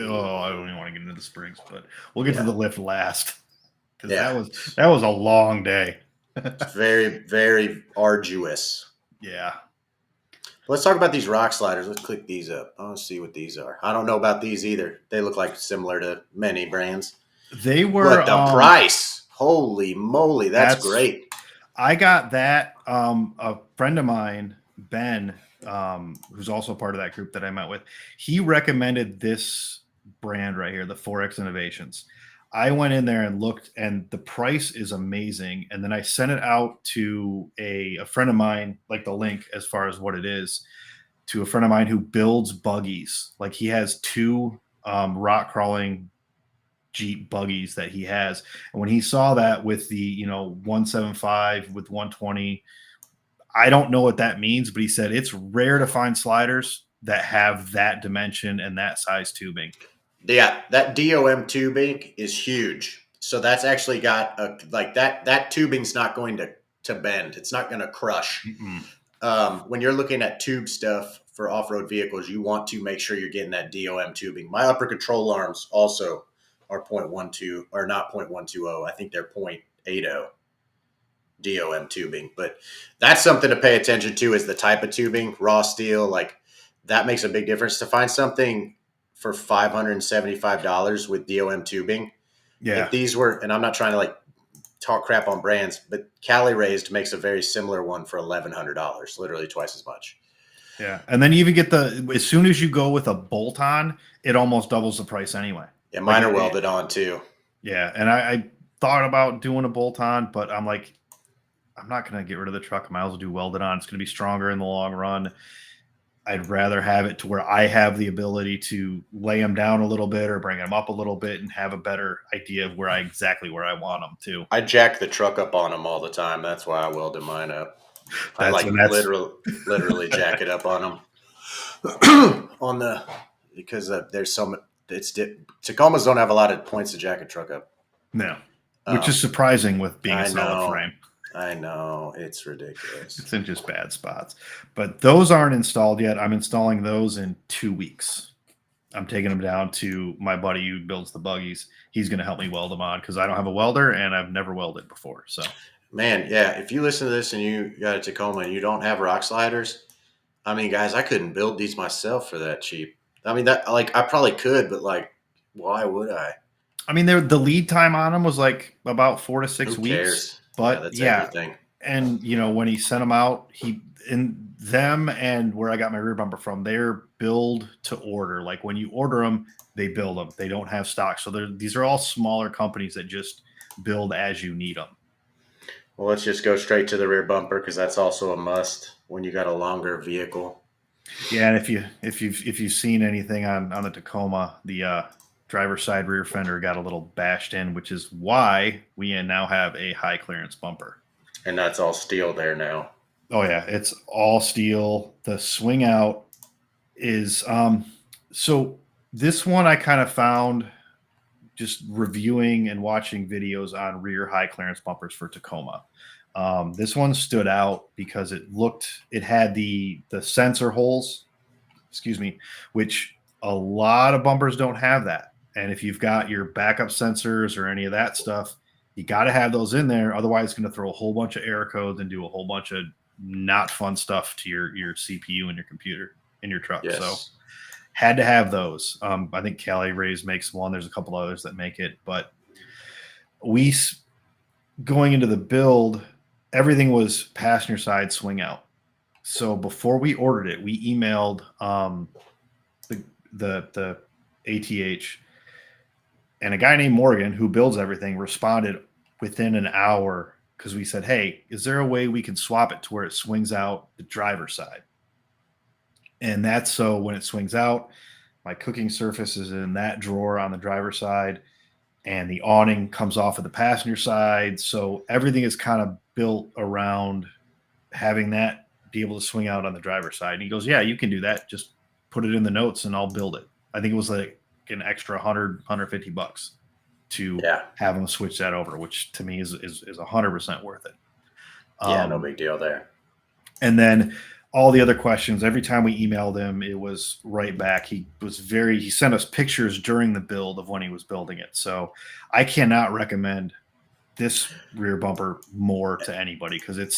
don't even want to get into the springs, but we'll get to the lift last because that was a long day. It's very, very arduous. Yeah. Let's talk about these rock sliders. Let's click these up. I want to see what these are. I don't know about these either. They look like similar to many brands. They were. But the price, holy moly, that's great. I got that. A friend of mine, Ben, who's also part of that group that I met with, he recommended this brand right here, the 4X Innovations. I went in there and looked, and the price is amazing. And then I sent it out to a friend of mine, like the link as far as what it is, to a friend of mine who builds buggies. Like he has two rock crawling Jeep buggies that he has. And when he saw that with the 175 with 120, I don't know what that means, but he said it's rare to find sliders that have that dimension and that size tubing. Yeah, that DOM tubing is huge. So that's actually got that tubing's not going to bend. It's not going to crush. When you're looking at tube stuff for off-road vehicles, you want to make sure you're getting that DOM tubing. My upper control arms also are 0.12 or not 0.120. I think they're 0.80 DOM tubing. But that's something to pay attention to is the type of tubing, raw steel. Like that makes a big difference. To find something for $575 with DOM tubing. Yeah. If these were, and I'm not trying to talk crap on brands, but Cali Raised makes a very similar one for $1,100, literally twice as much. Yeah. And then you even get as soon as you go with a bolt on, it almost doubles the price anyway. Yeah. Mine are welded on too. Yeah. And I thought about doing a bolt on, but I'm like, I'm not going to get rid of the truck. I might as well do welded on. It's going to be stronger in the long run. I'd rather have it to where I have the ability to lay them down a little bit or bring them up a little bit and have a better idea of exactly where I want them to. I jack the truck up on them all the time. That's why I welded mine up. I literally jack it up on them because there's so much. Tacomas don't have a lot of points to jack a truck up. No, which is surprising with being a solid frame. I know, it's ridiculous. It's in just bad spots. But those aren't installed yet. I'm installing those in 2 weeks. I'm taking them down to my buddy who builds the buggies. He's going to help me weld them on because I don't have a welder and I've never welded before. So, man, yeah, if you listen to this and you got a Tacoma and you don't have rock sliders, I mean, guys, I couldn't build these myself for that cheap. I mean, I probably could, but why would I? I mean, the lead time on them was about 4 to 6 Who weeks. Cares? But that's everything. And when he sent them out, and where I got my rear bumper from, they're build to order. Like when you order them, they build them. They don't have stock. So these are all smaller companies that just build as you need them. Well, let's just go straight to the rear bumper because that's also a must when you got a longer vehicle. Yeah, and if you've seen anything on the Tacoma, the driver's side rear fender got a little bashed in, which is why we now have a high clearance bumper. And that's all steel there now. Oh yeah, it's all steel. The swing out is so this one I kind of found just reviewing and watching videos on rear high clearance bumpers for Tacoma. This one stood out because it had the sensor holes, excuse me, which a lot of bumpers don't have that. And if you've got your backup sensors or any of that stuff, you got to have those in there. Otherwise, it's going to throw a whole bunch of error codes and do a whole bunch of not fun stuff to your CPU and your computer in your truck. Yes. So had to have those. I think Cali Rays makes one. There's a couple others that make it, but we going into the build, everything was passenger side swing out. So before we ordered it, we emailed the ATH, and a guy named Morgan who builds everything responded within an hour because we said, "Hey, is there a way we can swap it to where it swings out the driver's side?" And that's so when it swings out, my cooking surface is in that drawer on the driver's side, and the awning comes off of the passenger side. So everything is kind of built around having that be able to swing out on the driver's side. And he goes, "Yeah, you can do that. Just put it in the notes and I'll build it." I think it was like an extra $150 to have them switch that over, which to me is 100% worth it. Yeah, no big deal there. And then all the other questions, every time we emailed him, it was right back. He sent us pictures during the build of when he was building it. So I cannot recommend this rear bumper more to anybody because it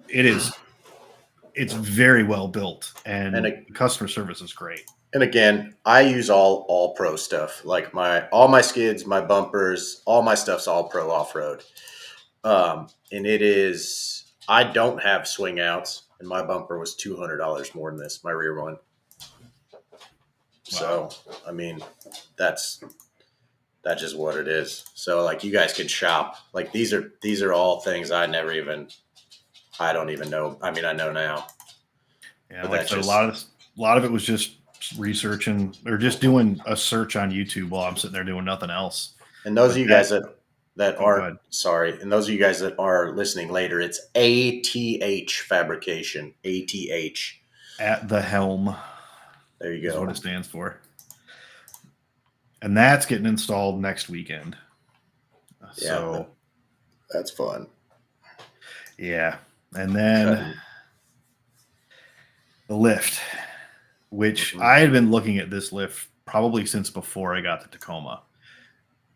is very well built and customer service is great. And again, I use all pro stuff. Like all my skids, my bumpers, all my stuff's all pro off road. And it is, I don't have swing outs, and my bumper was $200 more than this, my rear one. Wow. So I mean, that's just what it is. So like you guys can shop. Like these are all things I don't even know. I mean, I know now. Yeah, but like I said, a lot of it was just researching or just doing a search on YouTube while I'm sitting there doing nothing else. And those of you guys that are sorry, and those of you guys that are listening later, it's ATH Fabrication. ATH. At the helm. There you go. That's what it stands for. And that's getting installed next weekend. Yeah, so that's fun. Yeah. And then the lift, which I had been looking at this lift probably since before I got the Tacoma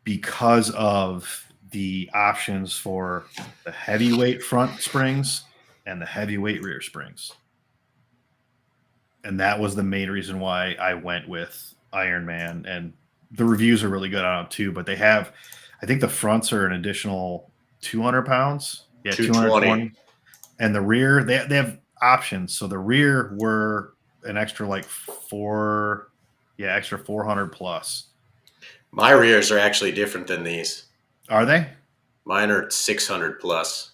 because of the options for the heavyweight front springs and the heavyweight rear springs. And that was the main reason why I went with Ironman. And the reviews are really good on it too, but they have, I think the fronts are an additional 200 pounds. Yeah, 220. And the rear, they have options. So the rear were an extra extra 400 plus. My rears are actually different than these. Are they? Mine are 600 plus.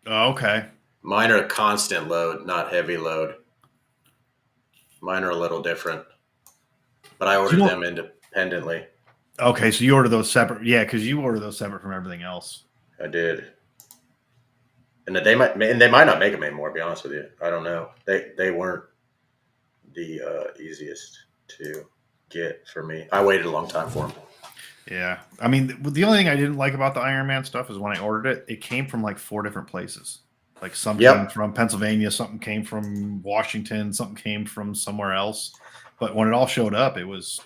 Oh, okay. Mine are a constant load, not heavy load. Mine are a little different, but I ordered them independently. Okay, so you order those separate. Yeah, because you order those separate from everything else. I did. And they might not make them anymore, to be honest with you. I don't know. They weren't the easiest to get for me. I waited a long time for them. Yeah. I mean, the only thing I didn't like about the Ironman stuff is when I ordered it, it came from like 4 different places. Like some came from Pennsylvania, something came from Washington, something came from somewhere else. But when it all showed up, it was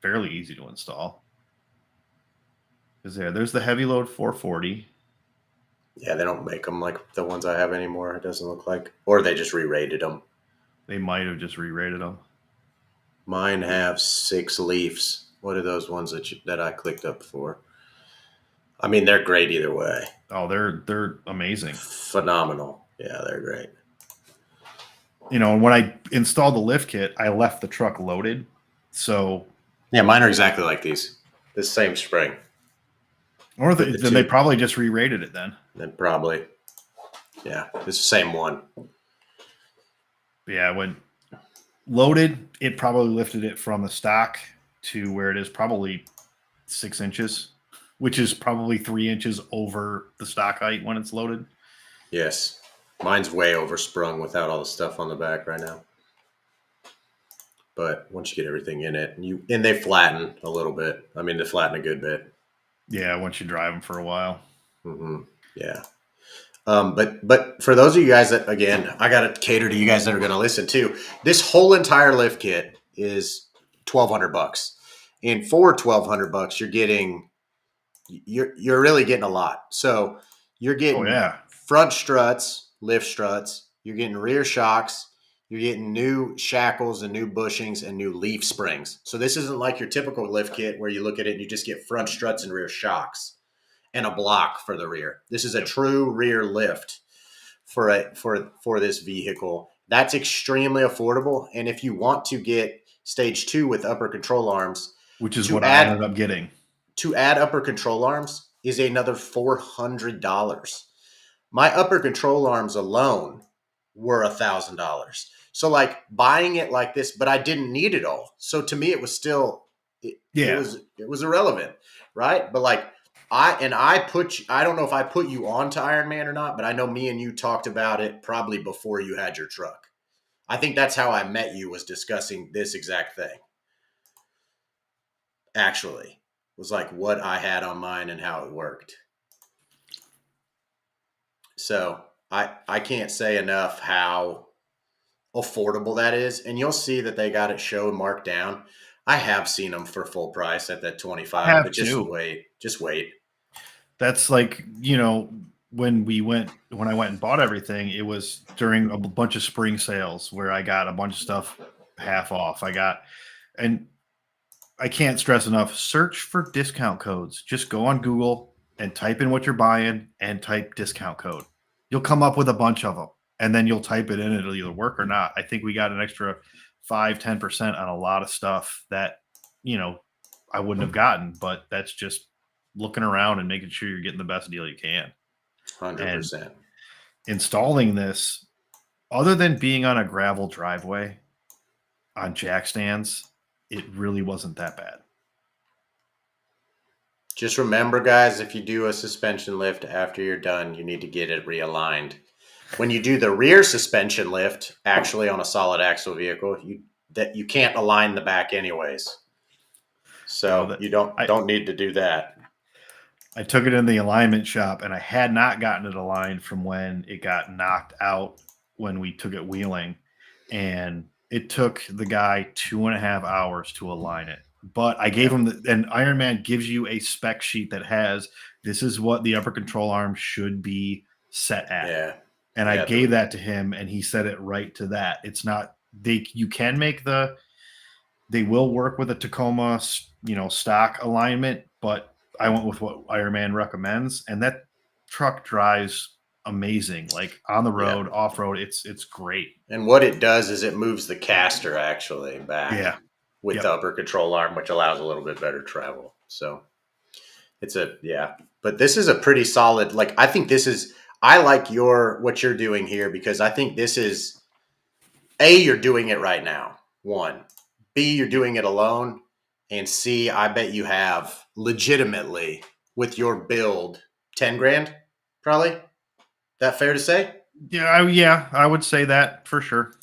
fairly easy to install. Because there's the heavy load 440. Yeah, they don't make them like the ones I have anymore. It doesn't look like, or they just re-rated them. They might have just re-rated them. Mine have 6 leafs. What are those ones that I clicked up for? I mean, they're great either way. Oh, they're amazing. Phenomenal. Yeah, they're great. And when I installed the lift kit, I left the truck loaded. So, Yeah, mine are exactly like these. The same spring or with the then they two. probably just re-rated it then. Then probably, yeah, it's the same one. But yeah, when loaded, it probably lifted it from the stock to where it is probably 6 inches, which is probably 3 inches over the stock height when it's loaded. Yes, mine's way oversprung without all the stuff on the back right now. But once you get everything in it, and they flatten a little bit. I mean, they flatten a good bit. Yeah, once you drive them for a while. Mm-hmm. Yeah. But for those of you guys that, again, I got to cater to you guys that are going to listen too. This whole entire lift kit is $1,200, and for $1,200, you're really getting a lot. So you're Oh getting yeah. front struts, lift struts. You're getting rear shocks. You're getting new shackles and new bushings and new leaf springs. So this isn't like your typical lift kit where you look at it and you just get front struts and rear shocks and a block for the rear. This is a true rear lift for this vehicle. That's extremely affordable. And if you want to get stage 2 with upper control arms, Which is to what I ended add up getting. upper control arms is another $400. My upper control arms alone were $1,000. So like buying it like this, but I didn't need it all. So to me, it was still it Yeah. was irrelevant, right? But like I don't know if I put you on to Iron Man or not, but I know me and you talked about it probably before you had your truck. I think that's how I met you, was discussing this exact thing. Actually, was like what I had on mine and how it worked. So I can't say enough how affordable that is, and you'll see that they got it show marked down. I have seen them for full price at that I 25, have but just too. wait, just wait. That's like, when I went and bought everything, it was during a bunch of spring sales where I got a bunch of stuff half off. And I can't stress enough, search for discount codes. Just go on Google and type in what you're buying and type discount code. You'll come up with a bunch of them, and then you'll type it in. It'll either work or not. I think we got an extra 5-10% on a lot of stuff that, you know, I wouldn't have gotten, but that's just looking around and making sure you're getting the best deal you can. And 100%. installing this, other than being on a gravel driveway on jack stands, it really wasn't that bad. Just remember, guys, if you do a suspension lift after you're done, you need to get it realigned. When you do the rear suspension lift, actually on a solid axle vehicle, you can't align the back anyways. No, So that you don't need to do that. I took it in the alignment shop, and I had not gotten it aligned from when it got knocked out when we took it wheeling, and it took the guy 2.5 hours to align it. But I gave him and Iron Man gives you a spec sheet that has, this is what the upper control arm should be set at. Yeah. And I Yeah. gave that to him, and he set it right to that. It's not you can make they will work with a Tacoma, stock alignment, but I went with what Iron Man recommends, and that truck drives amazing. Like on the road, Yeah. off road, it's great. And what it does is it moves the caster actually back Yeah. with Yep. the upper control arm, which allows a little bit better travel. So yeah. But this is a pretty solid, like, I think this is, I like what you're doing here, because I think this is, you're doing it right now. One, B, you're doing it alone. And C, I bet you have legitimately with your build 10 grand, probably. That fair to say? Yeah, I would say that for sure.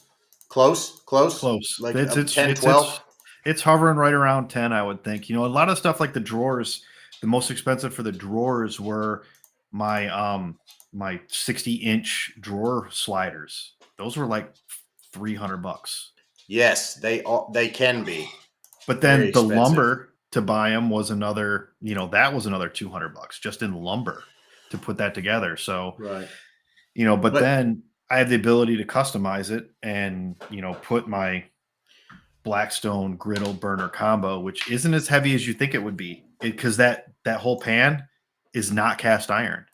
Close, Close. like It's it's 10, it's 12. it's it's hovering right around 10, I would think. A lot of stuff like the drawers, the most expensive for the drawers were my 60-inch drawer sliders. Those were like $300. Yes, they can be But very then the expensive. lumber to buy them was another, that was another $200 just in lumber to put that together. So, Right. but But then I have the ability to customize it and, put my Blackstone griddle burner combo, which isn't as heavy as you think it would be, because that whole pan is not cast iron.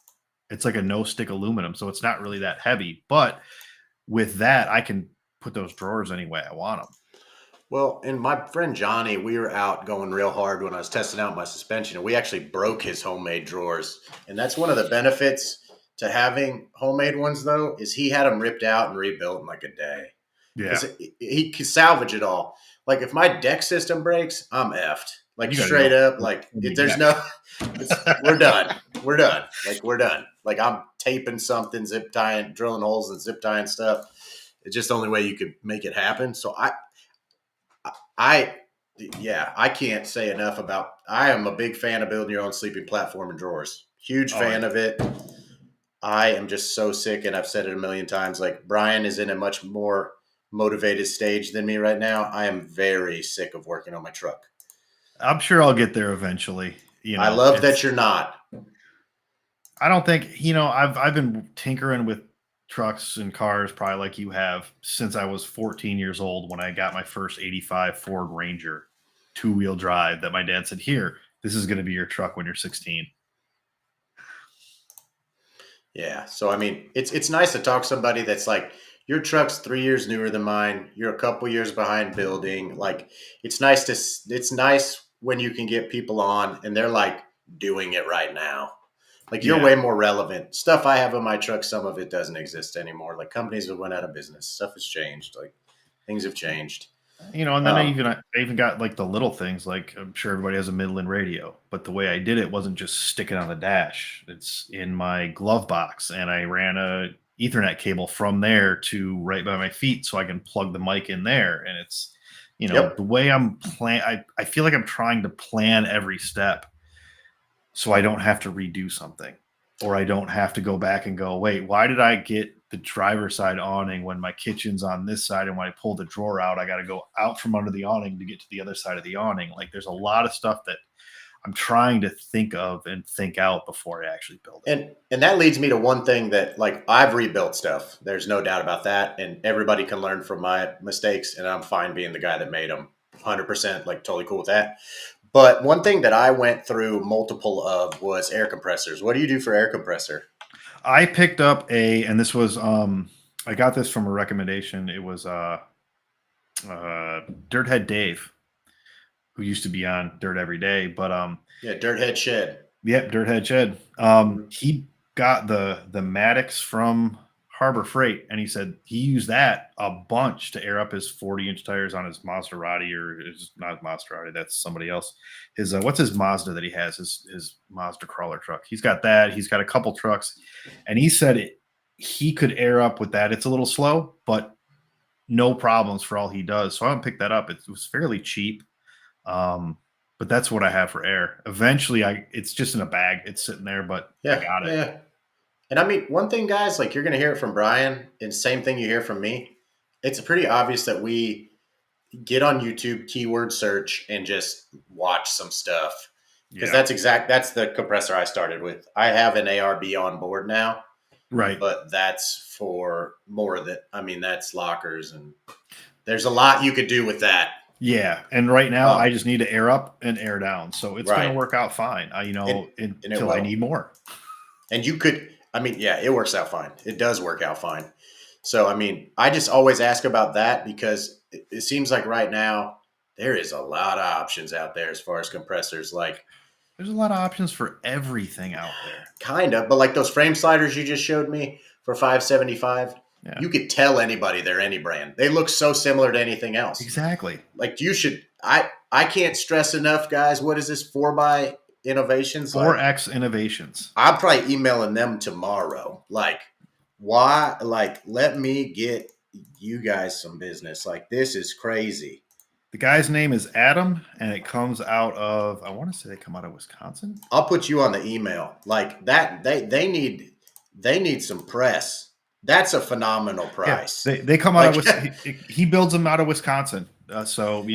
It's like a no stick aluminum, so it's not really that heavy. But with that, I can put those drawers any way I want them. Well, and my friend Johnny, we were out going real hard when I was testing out my suspension, and we actually broke his homemade drawers. And that's one of the benefits to having homemade ones, though, is he had them ripped out and rebuilt in like a day Yeah, because he can salvage it all. Like if my deck system breaks, I'm effed. Like you got to straight go. up, like there's no, we're done. We're done. Like we're done. Like I'm taping something, zip tying, drilling holes and zip tying stuff. It's just the only way you could make it happen. So I, yeah, I can't say enough about. I am a big fan of building your own sleeping platform and drawers. Huge Oh, fan of it. I am just so sick, and I've said it a million times. Like Brian is in a much more motivated stage than me right now. I am very sick of working on my truck. I'm sure I'll get there eventually. I love that you're not. I don't think I've been tinkering with trucks and cars probably like you have since I was 14 years old when I got my first 85 Ford Ranger 2-wheel drive that my dad said, "Here, this is going to be your truck when you're 16." Yeah. So I mean, it's nice to talk to somebody that's like your truck's 3 years newer than mine. You're a couple years behind building. Like it's nice when you can get people on and they're like doing it right now. Like you're Yeah. way more relevant. Stuff I have in my truck, some of it doesn't exist anymore. Like companies have went out of business. Stuff has changed. Like things have changed. And then Um, I even got like the little things, like I'm sure everybody has a Midland radio, but the way I did it wasn't just sticking on the dash. It's in my glove box, and I ran a Ethernet cable from there to right by my feet so I can plug the mic in there. And it's, yep. the way I feel like I'm trying to plan every step so I don't have to redo something, or I don't have to go back and go, wait, why did I get the driver's side awning when my kitchen's on this side? And when I pull the drawer out, I got to go out from under the awning to get to the other side of the awning. Like there's a lot of stuff that I'm trying to think of and think out before I actually build it. And that leads me to one thing that like I've rebuilt stuff. There's no doubt about that. And everybody can learn from my mistakes, and I'm fine being the guy that made them. 100% like totally cool with that. But one thing that I went through multiple of was air compressors. What do you do for air compressor? I picked up and this was, I got this from a recommendation. It was, Dirthead Dave, who used to be on Dirt Every Day, but, Yeah, dirt head shed. yep, Dirthead Shed. He got the Maddox from Harbor Freight, and he said he used that a bunch to air up his 40-inch tires on his Maserati, or his not Maserati, that's somebody else. His what's his Mazda that he has? His Mazda crawler truck. He's got that. He's got a couple trucks, and he said he could air up with that. It's a little slow, but no problems for all he does. So I haven't picked that up. It was fairly cheap. But that's what I have for air. Eventually, it's just in a bag. It's sitting there, but I Yeah, got it. yeah. And I mean, one thing, guys, like you're going to hear it from Brian, and same thing you hear from me. It's pretty obvious that we get on YouTube, keyword search, and just watch some stuff because Yeah, that's the compressor I started with. I have an ARB on board now, right. but that's for more than I mean, that's lockers, and there's a lot you could do with that. Yeah, and right now I Um, just need to air up and air down, so it's going to right, work out fine. and and it Until I will. need more. And you could, I mean, yeah, it works out fine. It does work out fine. So, I mean, I just always ask about that because it seems like right now there is a lot of options out there as far as compressors, like There's a lot of options for everything out there. kind of, but like those frame sliders you just showed me for 575, Yeah, you could tell anybody they're any brand. They look so similar to anything else. exactly. Like you should, I can't stress enough, guys. What is this 4x innovations? Like 4X Innovations. I'm probably emailing them tomorrow. Like, why? Like, let me get you guys some business. Like, this is crazy. The guy's name is Adam, and it comes out of, I want to say they come out of Wisconsin. I'll put you on the email. Like that, they need some press. That's a phenomenal Yeah, price. they come out of Like, he builds them out of Wisconsin. So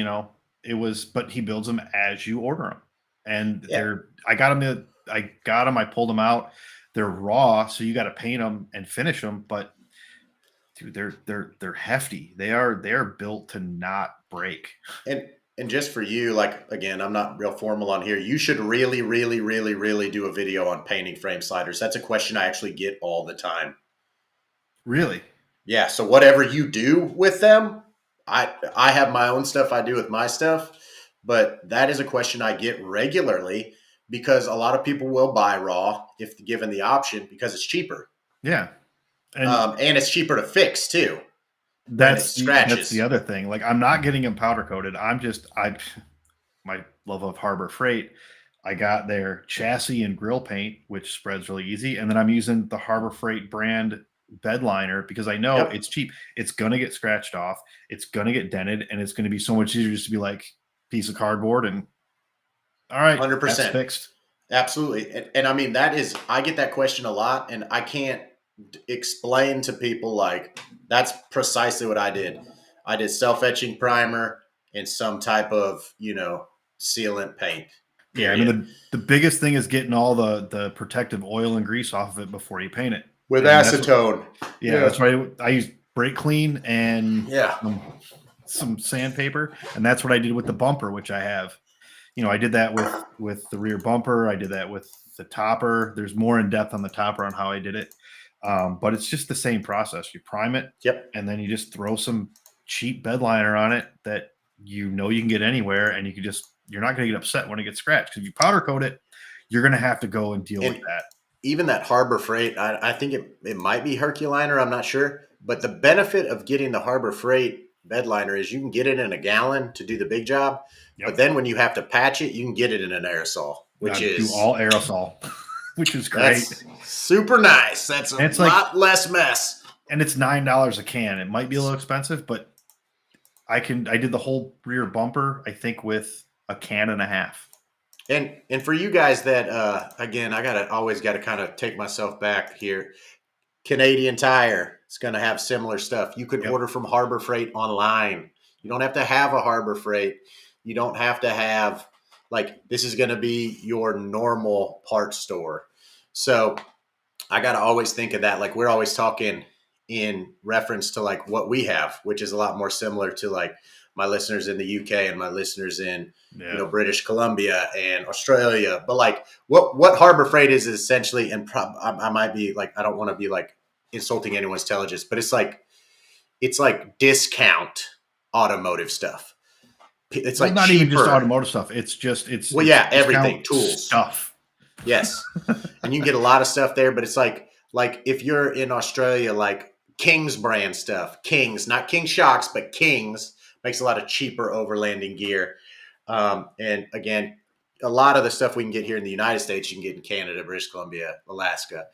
but he builds them as you order them, and yeah. I got them. I pulled them out. They're raw, so you got to paint them and finish them. But dude, they're hefty. They're built to not break. And just for you, like again, I'm not real formal on here. You should really, really, really, really do a video on painting frame sliders. That's a question I actually get all the time. Really? Yeah. So whatever you do with them, I have my own stuff I do with my stuff, but that is a question I get regularly because a lot of people will buy raw if given the option because it's cheaper. Yeah. And And it's cheaper to fix too when it that's the scratches. other thing. Like I'm not getting them powder coated. I my love of Harbor Freight. I got their chassis and grill paint, which spreads really easy, and then I'm using the Harbor Freight brand bed liner because I know Yep. it's cheap. It's gonna get scratched off. It's gonna get dented, and it's gonna be so much easier just to be like piece of cardboard and all right, that's 100%. fixed. Absolutely. And I mean, I get that question a lot, and I can't explain to people like that's precisely what I did. I did self etching primer and some type of, sealant paint, Yeah, I mean period. the biggest thing is getting all the protective oil and grease off of it before you paint it, With and that's what. acetone. Yeah, Yeah. that's why I use brake clean and Yeah. some sandpaper, and that's what I did with the bumper, which I have. I did that with the rear bumper. I did that with the topper. There's more in depth on the topper on how I did it, but it's just the same process. You prime it, Yep. and then you just throw some cheap bed liner on it that you can get anywhere, and you're not going to get upset when it gets scratched because if you powder coat it, you're going to have to go and deal with And that. even that Harbor Freight, I think it might be Herculiner. I'm not sure. But the benefit of getting the Harbor Freight bed liner is you can get it in a gallon to do the big job. But Yep, then when you have to patch it, you can get it in an aerosol, which I do is all aerosol, which is great. that's super nice. That's a And it's like, lot less mess. and it's $9 a can. It might be a little expensive, but I did the whole rear bumper, I think, with a can and a half. And for you guys that again, I gotta kind of take myself back here. Canadian Tire is going to have similar stuff. You can Yep. order from Harbor Freight online. You don't have to have a Harbor Freight. You don't have to have like this is going to be your normal parts store. So I got to always think of that. Like we're always talking in reference to like what we have, which is a lot more similar to like my listeners in the UK and my listeners in Yeah. British Columbia and Australia. But like what Harbor Freight is essentially, and I might be like I don't want to be like insulting anyone's intelligence, but it's like discount automotive stuff. It's Well, like not even just cheaper. automotive stuff. It's Well, yeah, discount everything tools. stuff. Yes, and you can get a lot of stuff there, but it's like if you're in Australia, like King's brand stuff, King's, not King Shocks, but King's makes a lot of cheaper overlanding gear. And again, a lot of the stuff we can get here in the United States, you can get in Canada, British Columbia, Alaska,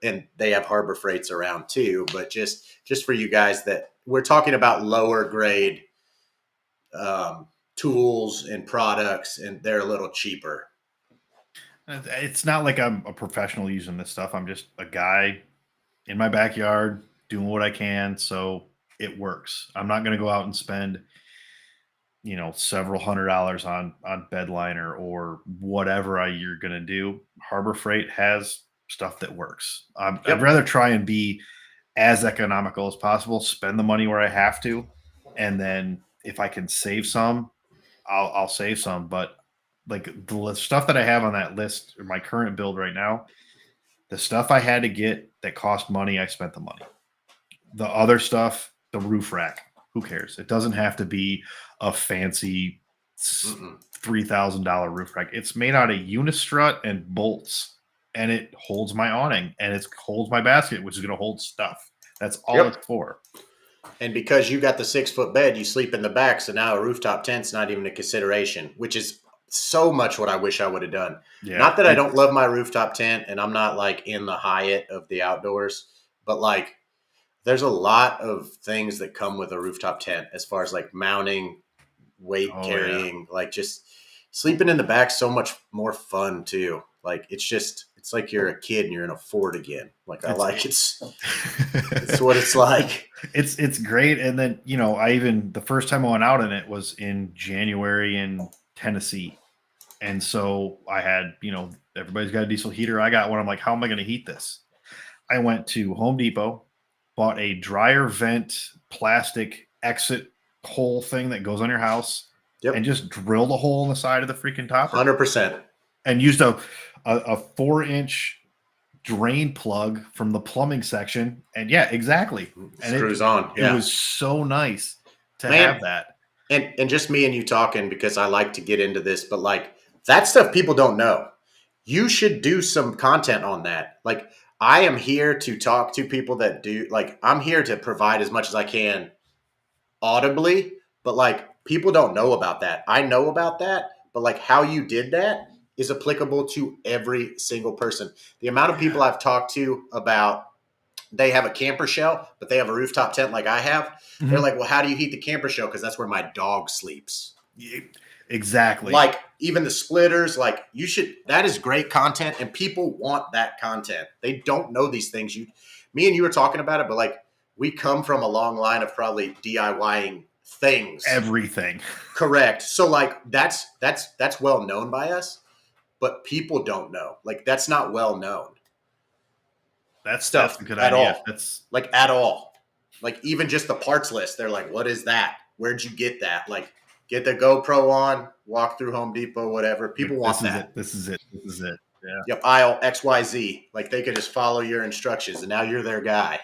and they have Harbor Freights around too. But just for you guys that we're talking about lower grade tools and products, and they're a little cheaper. It's not like I'm a professional using this stuff. I'm just a guy in my backyard doing what I can, so it works. I'm not going to go out and spend several $100s on bed liner or whatever you're going to do. Harbor Freight has stuff that works. I'd Yep. rather try and be as economical as possible, spend the money where I have to, and then if I can save some, I'll save some. But like the stuff that I have on that list, or my current build right now, the stuff I had to get that cost money, I spent the money. The other stuff, the roof rack, who cares? It doesn't have to be a fancy Mm-mm. $3,000 roof rack. It's made out of unistrut and bolts, and it holds my awning and it holds my basket, which is going to hold stuff. That's all Yep. it's for. And because you got the 6 foot bed, you sleep in the back. So now a rooftop tent's not even a consideration, which is so much what I wish I would have done. Yeah, Not that I don't love my rooftop tent and I'm not like in the Hyatt of the outdoors, but like there's a lot of things that come with a rooftop tent as far as like mounting, weight oh yeah, carrying, like just sleeping in the back so much more fun too. Like it's like you're a kid and you're in a Ford again. Like I it's like it's what it's like. it's great. And then I even the first time I went out in it was in January in Tennessee, and so I had everybody's got a diesel heater. I got one. I'm like, how am I going to heat this? I went to Home Depot, bought a dryer vent plastic exit hole thing that goes on your house, and Yep. just drilled a hole in the side of the freaking topper, 100%. and used a 4-inch drain plug from the plumbing section. And yeah, exactly. And Screws on. Yeah. It was so nice to Man, have that. And just me and you talking, because I like to get into this, but like that stuff people don't know. You should do some content on that. Like, I am here to talk to people that do, like, I'm here to provide as much as I can audibly, but like people don't know about that. I know about that, but like how you did that is applicable to every single person. The amount of people I've talked to about they have a camper shell, but they have a rooftop tent like I have. Mm-hmm. They're like, well, how do you heat the camper shell? Because that's where my dog sleeps. Exactly. Like even the splitters, like you should, that is great content and people want that content. They don't know these things. Me and you were talking about it, but like we come from a long line of probably DIYing things. Everything. Correct. So like that's well known by us, but people don't know. Like that's not well known. That's stuff a good at idea. all. That's like at all. Like even just the parts list, they're like, what is that? Where'd you get that? Like get the GoPro on, walk through Home Depot, whatever. People want that. This is it. Yeah. Yep. Aisle XYZ. Like they could just follow your instructions and now you're their guy.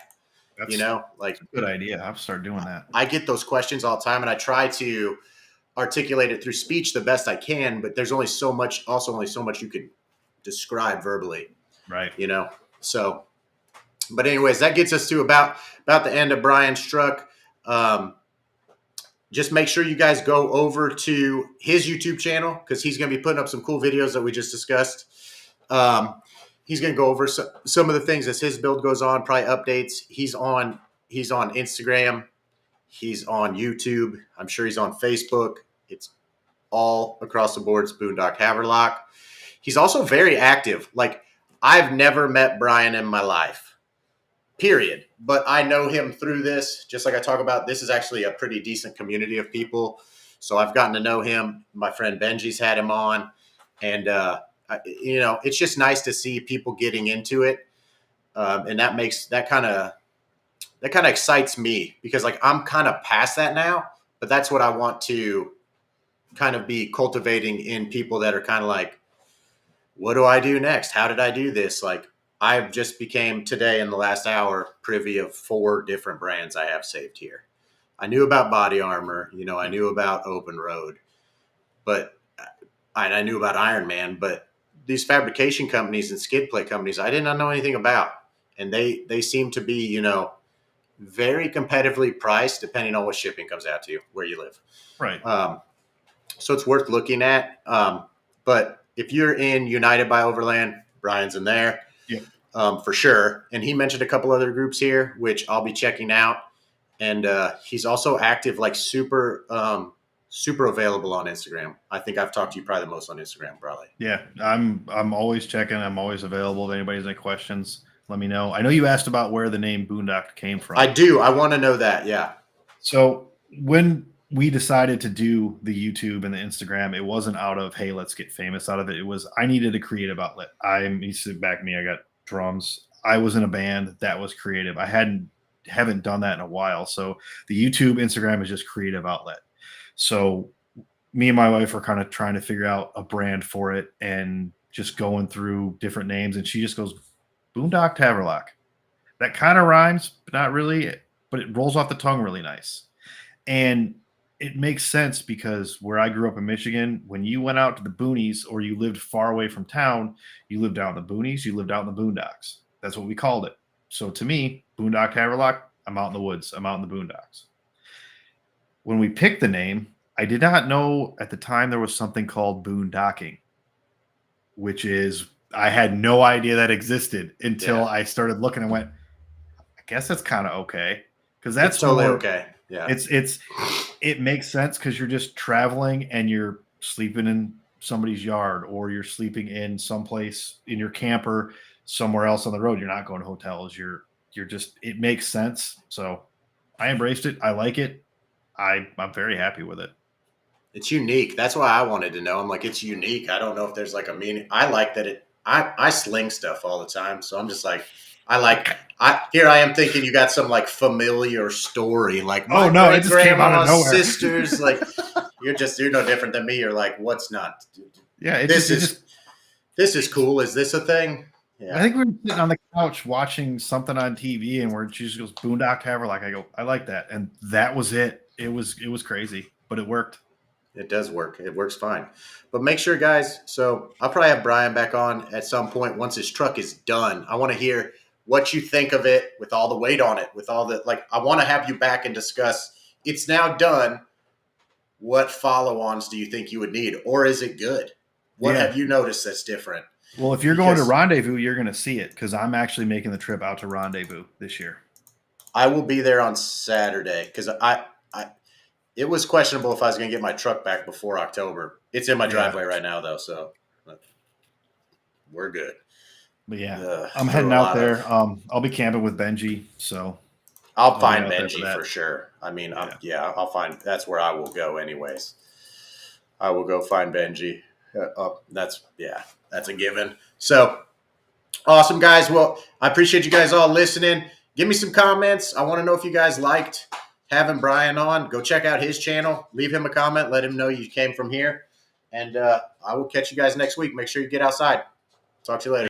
Like that's a good idea. I'll start doing that. I get those questions all the time and I try to articulate it through speech the best I can, but there's only so much you can describe verbally. Right. So but anyways, that gets us to about the end of Brian's truck. Just make sure you guys go over to his YouTube channel because he's going to be putting up some cool videos that we just discussed. He's going to go over some of the things as his build goes on, probably updates. He's on Instagram. He's on YouTube. I'm sure he's on Facebook. It's all across the board. It's Boondock Haverlock. He's also very active. Like I've never met Brian in my life. Period. But I know him through this. Just like I talk about, this is actually a pretty decent community of people. So I've gotten to know him. My friend Benji's had him on. And, it's just nice to see people getting into it. And that kind of excites me because like I'm kind of past that now. But that's what I want to kind of be cultivating in people that are kind of like, what do I do next? How did I do this? Like, I've just became today in the last hour privy of 4 different brands I have saved here. I knew about Body Armor, I knew about Open Road, but I knew about Iron Man, but these fabrication companies and skid plate companies, I did not know anything about. And they seem to be, very competitively priced depending on what shipping comes out to you, where you live. Right. So it's worth looking at. But if you're in United by Overland, Brian's in there. Yeah. For sure. And he mentioned a couple other groups here, which I'll be checking out. And he's also active, like super available on Instagram. I think I've talked to you probably the most on Instagram, probably. Yeah, I'm always checking. I'm always available. If anybody has any questions, let me know. I know you asked about where the name Boondock came from. I do. I want to know that. Yeah. So when we decided to do the YouTube and the Instagram, it wasn't out of, hey, let's get famous out of it. It was, I needed a creative outlet. You sit back me. I got drums. I was in a band that was creative. I haven't done that in a while. So the YouTube, Instagram is just creative outlet. So me and my wife were kind of trying to figure out a brand for it and just going through different names. And she just goes, Boondock Haverlock. That kind of rhymes, but not really, but it rolls off the tongue really nice. And it makes sense because where I grew up in Michigan, when you went out to the boonies or you lived far away from town, you lived out in the boonies, you lived out in the boondocks. That's what we called it. So to me, Boondock Haverlock, I'm out in the woods. I'm out in the boondocks. When we picked the name, I did not know at the time there was something called boondocking, which is, I had no idea that existed until I started looking and went, I guess that's kind of okay. Because that's totally okay. Yeah. It makes sense because you're just traveling and you're sleeping in somebody's yard or you're sleeping in someplace in your camper somewhere else on the road. You're not going to hotels. You're just, it makes sense. So I embraced it. I like it. I'm very happy with it. It's unique. That's why I wanted to know. I'm like, it's unique. I don't know if there's like a meaning. I like that I sling stuff all the time. So I'm just like, here I am thinking you got some like familiar story. Like, oh no, it just came out of nowhere. Sisters, like you're no different than me. You're like, what's not? Yeah. This is cool. Is this a thing? I Yeah, think we were sitting on the couch watching something on TV, and where she just goes Boondock Haverlock. I go, I like that, and that was it. It was crazy, but it worked. it does work. It works fine. But make sure, guys. So I'll probably have Brian back on at some point once his truck is done. I want to hear what you think of it with all the weight on it, with all the like. I want to have you back and discuss. It's now done. What follow-ons do you think you would need, or is it good? What Yeah. have you noticed that's different? Well, if you're going to Because Rendezvous, you're going to see it because I'm actually making the trip out to Rendezvous this year. I will be there on Saturday because I it was questionable if I was going to get my truck back before October. It's in my Yeah. driveway right now, though, so we're good. But yeah, I'm Through heading a out lot there. of, I'll be camping with Benji, so I'll I'll be find out there for Benji that. for sure. I mean, Yeah. I'll find. That's where I will go, anyways. I will go find Benji. That's a given. So awesome, guys. Well, I appreciate you guys all listening. Give me some comments. I want to know if you guys liked having Brian on. Go check out his channel. Leave him a comment. Let him know you came from here. And I will catch you guys next week. Make sure you get outside. Talk to you later.